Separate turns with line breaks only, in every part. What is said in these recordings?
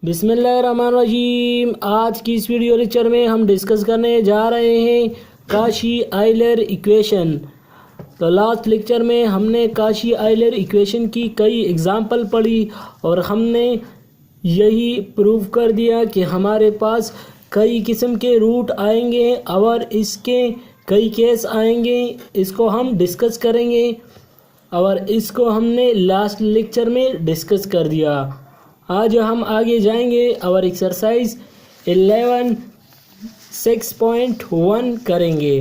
बिस्मिल्लाहिर्रहमानिर्रहीम। आज की इस वीडियो लेक्चर में हम डिस्कस करने जा रहे हैं काशी आइलर इक्वेशन। तो लास्ट लेक्चर में हमने काशी आइलर इक्वेशन की कई एग्जाम्पल पढ़ी और हमने यही प्रूव कर दिया कि हमारे पास कई किस्म के रूट आएंगे और इसके कई केस आएंगे। इसको हम डिस्कस करेंगे और इसको हमने लास्ट लेक्चर में डिस्कस कर दिया। आज हम आगे जाएंगे और एक्सरसाइज 11 6.1 करेंगे।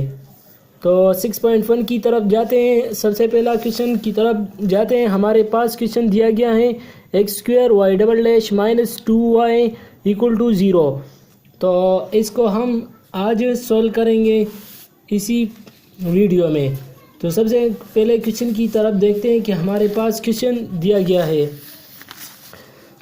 तो 6.1 की तरफ जाते हैं। सबसे पहला क्वेश्चन की तरफ जाते हैं। हमारे पास क्वेश्चन दिया गया है x² y double dash -2y = 0। तो इसको हम आज सॉल्व करेंगे इसी वीडियो में। तो सबसे पहले क्वेश्चन की तरफ देखते हैं कि हमारे पास क्वेश्चन दिया गया है।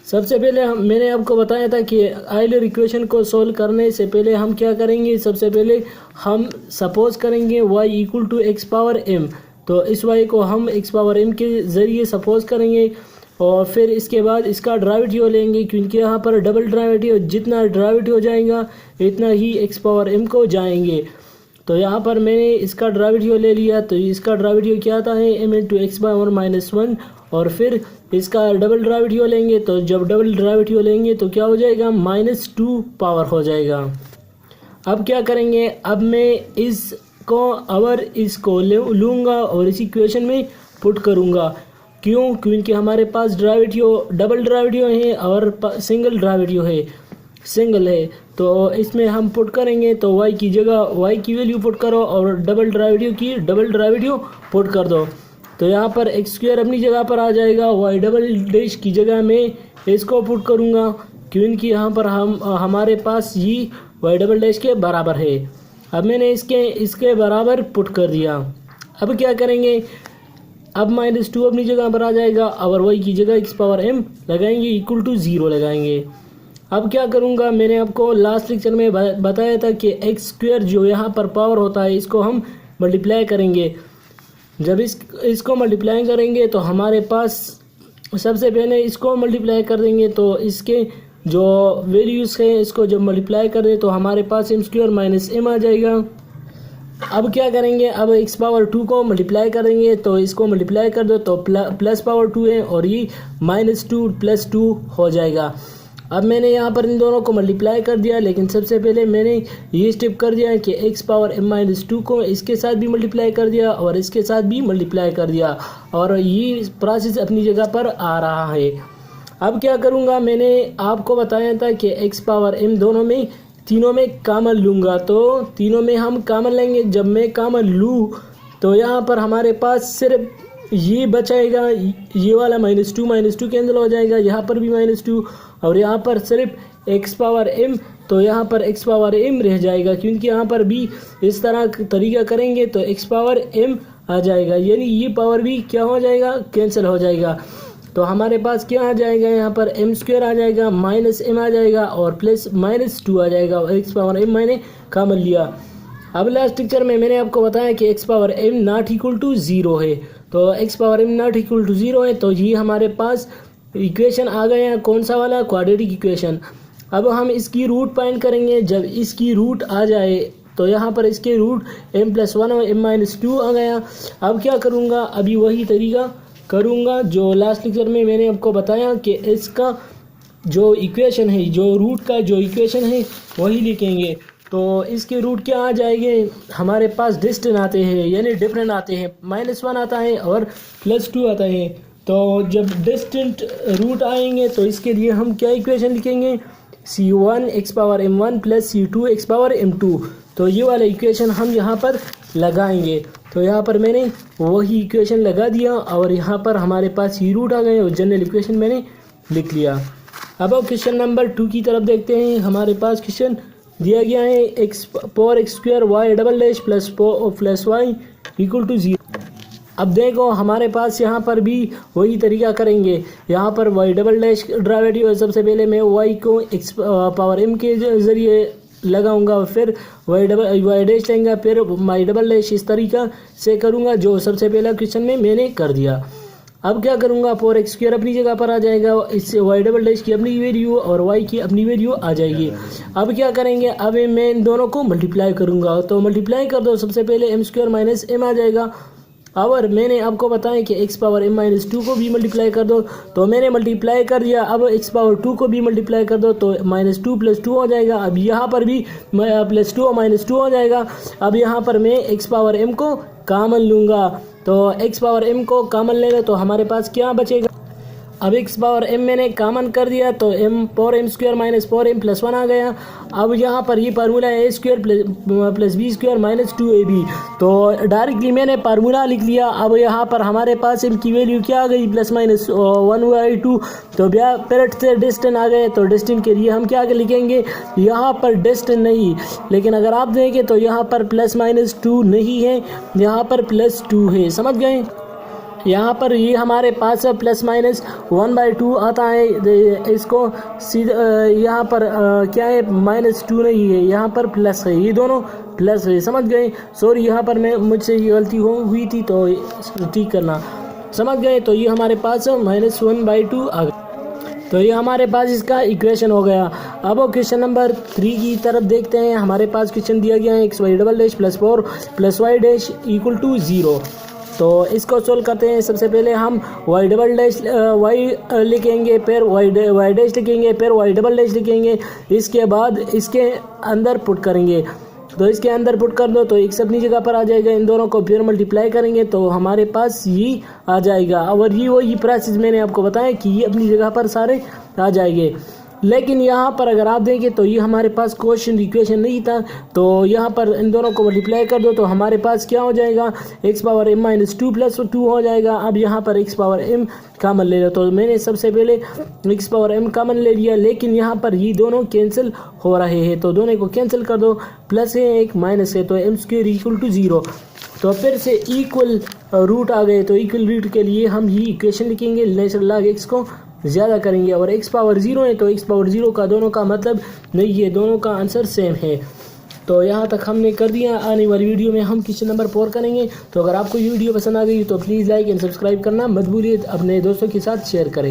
सबसे पहले मैंने आपको बताया था कि आइलर इक्वेशन को सॉल्व करने से पहले हम क्या करेंगे। सबसे पहले हम सपोज करेंगे y = x⁻m। तो इस y को हम x⁻m के ज़रिए सपोज करेंगे और फिर इसके बाद इसका डेरिवेटिव लेंगे, क्योंकि यहाँ पर डबल डेरिवेटिव, जितना डेरिवेटिव हो जाएगा इतना ही x⁻m को जाएंगे। तो यहाँ पर मैंने इसका डेरिवेटिव ले लिया। तो इसका डेरिवेटिव क्या आता है m × x⁻1 और फिर इसका डबल डेरिवेटिव लेंगे। तो जब डबल डेरिवेटिव लेंगे तो क्या हो जाएगा, -2 पावर हो जाएगा। अब क्या करेंगे, अब मैं इसको और इसको लूँगा और इस इक्वेशन में पुट करूँगा। क्यों? क्योंकि हमारे पास डेरिवेटिव डबल डेरिवेटिव है और सिंगल डेरिवेटिव है, सिंगल है। तो इसमें हम पुट करेंगे तो y की जगह y की वैल्यू पुट करो और डबल डेरिवेटिव की डबल डेरिवेटिव पुट कर दो। तो यहाँ पर x² अपनी जगह पर आ जाएगा, y डबल डैश की जगह में इसको पुट करूँगा, क्योंकि यहाँ पर हमारे पास ये y डबल डैश के बराबर है। अब मैंने इसके बराबर पुट कर दिया। अब क्या करेंगे, अब -2 अपनी जगह पर आ जाएगा और y की जगह x⁻m लगाएंगे = 0 लगाएंगे। अब क्या करूँगा, मैंने आपको लास्ट लेक्चर में बताया था कि x² जो यहाँ पर पावर होता है इसको हम मल्टीप्लाई करेंगे। जब इसको मल्टीप्लाई करेंगे तो हमारे पास सबसे पहले इसको मल्टीप्लाई कर देंगे। तो इसके जो वैल्यूज़ हैं इसको जब मल्टीप्लाई कर दें तो हमारे पास m² - m आ जाएगा। अब क्या करेंगे, अब x⁻2 को मल्टीप्लाई करेंगे। तो इसको मल्टीप्लाई कर दो तो +2 है और ये -2 + 2 हो जाएगा। अब मैंने यहाँ पर इन दोनों को मल्टीप्लाई कर दिया, लेकिन सबसे पहले मैंने ये स्टेप कर दिया कि x⁻m - 2 को इसके साथ भी मल्टीप्लाई कर दिया और इसके साथ भी मल्टीप्लाई कर दिया और ये प्रोसेस अपनी जगह पर आ रहा है। अब क्या करूँगा, मैंने आपको बताया था कि x⁻m तीनों में कॉमन लूँगा। तो तीनों में हम कॉमन लेंगे। जब मैं कॉमन लूँ तो यहाँ पर हमारे पास सिर्फ ये बचाएगा, ये वाला -2 कैंसिल हो जाएगा, यहाँ पर भी -2 और यहाँ पर सिर्फ x⁻m। तो यहाँ पर x⁻m रह जाएगा, क्योंकि यहाँ पर भी इस तरह तरीका करेंगे तो x⁻m आ जाएगा, यानी ये पावर भी क्या हो जाएगा, कैंसिल हो जाएगा। तो हमारे पास क्या आ जाएगा, यहाँ पर m² आ जाएगा, -m आ जाएगा और +-2 आ जाएगा और x⁻m मैंने कॉमन लिया। अब लास्ट लेक्चर में मैंने आपको बताया कि x⁻m ≠ 0 है। तो x⁻m ≠ 0 है तो ये हमारे पास इक्वेशन आ गया है। कौन सा वाला, क्वाड्रेटिक इक्वेशन। अब हम इसकी रूट फाइंड करेंगे। जब इसकी रूट आ जाए तो यहाँ पर इसके रूट m+1 और m-2 आ गया। अब क्या करूँगा, अभी वही तरीका करूँगा जो लास्ट लेक्चर में मैंने आपको बताया कि इसका जो इक्वेशन है, जो रूट का जो इक्वेशन है वही लिखेंगे। तो इसके रूट क्या आ जाएंगे, हमारे पास डिस्टेंट आते हैं, यानी डिफरेंट आते हैं। -1 आता है और +2 आता है। तो जब डिस्टेंट रूट आएंगे तो इसके लिए हम क्या इक्वेशन लिखेंगे, c1 x⁻m1 + c2 x⁻m2। तो ये वाला इक्वेशन हम यहाँ पर लगाएंगे। तो यहाँ पर मैंने वही इक्वेशन लगा दिया और यहाँ पर हमारे पास ये रूट आ गए और जनरल इक्वेशन मैंने लिख लिया। अब क्वेश्चन नंबर 2 की तरफ देखते हैं। हमारे पास क्वेश्चन दिया गया है x² y double dash +y = 0। अब देखो हमारे पास यहाँ पर भी वही तरीका करेंगे। यहाँ पर y डबल डैश डेरिवेटिव, सबसे पहले मैं y को x⁻m के ज़रिए लगाऊंगा और फिर y डैश लेंगे, फिर y डबल डैश। इस तरीका से करूँगा जो सबसे पहला क्वेश्चन में मैंने कर दिया। अब क्या करूँगा, 4x² अपनी जगह पर आ जाएगा, इससे y डबल डैश की अपनी वैल्यू और y की अपनी वैल्यू आ जाएगी। अब क्या करेंगे, अब मैं इन दोनों को मल्टीप्लाई करूँगा, तो मल्टीप्लाई कर दो। सबसे पहले m² माइनस m आ जाएगा। और मैंने आपको बताया कि x पावर m माइनस 2 को भी मल्टीप्लाई कर दो, तो मैंने मल्टीप्लाई कर दिया। अब x पावर 2 को भी मल्टीप्लाई कर दो, तो -2 + 2 हो जाएगा। अब यहाँ पर भी +2 और -2 हो जाएगा। अब यहाँ पर मैं x पावर m को कॉमन लूँगा, तो x पावर m को कॉमन ले लो तो हमारे पास क्या बचेगा। अब x पावर m मैंने कॉमन कर दिया, तो m² माइनस 4m + 1 आ गया। अब यहाँ पर ये फार्मूला है a² + b² माइनस 2ab, तो डायरेक्टली मैंने फार्मूला लिख लिया। अब यहाँ पर हमारे पास m की वैल्यू क्या आ गई, +-1/2। तो पेरेट से डिस्टेंस आ गए, तो डिस्टेंस के लिए हम क्या लिखेंगे, यहाँ पर डिस्टेंस नहीं, लेकिन अगर आप देखें तो यहाँ पर +-2 नहीं है, यहाँ पर +2 है। समझ गए। यहाँ पर ये हमारे पास +-1/2 आता है। इसको सीधा यहाँ पर क्या है, -2 नहीं है, यहाँ पर प्लस है, ये दोनों प्लस है। समझ गए। सॉरी, यहाँ पर मुझसे ये गलती हुई थी, तो ठीक करना। समझ गए। तो ये हमारे पास -1/2 आ गया। तो ये हमारे पास इसका इक्वेशन हो गया। अब क्वेश्चन नंबर 3 की तरफ देखते हैं। हमारे पास क्वेश्चन दिया गया है x y double dash +4 + y dash = 0। तो इसको सोल्व करते हैं। सबसे पहले हम y डबल डैश y लिखेंगे, फिर y डैश लिखेंगे, फिर y डबल डैश लिखेंगे। इसके बाद इसके अंदर पुट करेंगे, तो इसके अंदर पुट कर दो तो x अपनी जगह पर आ जाएगा। इन दोनों को फिर मल्टीप्लाई करेंगे तो हमारे पास ये आ जाएगा। और ये वही प्रोसेस मैंने आपको बताया कि ये अपनी जगह पर सारे आ जाएंगे। लेकिन यहाँ पर अगर आप देखें तो ये हमारे पास क्वेश्चन इक्वेशन नहीं था, तो यहाँ पर इन दोनों को मल्टीप्लाई कर दो तो हमारे पास क्या हो जाएगा, x पावर m माइनस 2 + 2 हो जाएगा। अब यहाँ पर x पावर m कॉमन ले लो, तो मैंने सबसे पहले x पावर m कॉमन ले लिया, लेकिन यहाँ पर ये दोनों कैंसिल हो रहे हैं, तो दोनों को कैंसिल कर दो। प्लस है एक माइनस है, तो m² = 0। तो फिर से इक्वल रूट आ गए, तो इक्वल रूट के लिए हम ये इक्वेशन लिखेंगे, नेचुरल लॉग x को ज़्यादा करेंगे। और x पावर 0 है, तो x पावर 0 का दोनों का मतलब नहीं है, दोनों का आंसर सेम है। तो यहाँ तक हमने कर दिया। आने वाली वीडियो में हम क्वेश्चन नंबर 4 करेंगे। तो अगर आपको ये वीडियो पसंद आ गई तो प्लीज़ लाइक एंड सब्सक्राइब करना मत भूलिए। अपने दोस्तों के साथ शेयर करें।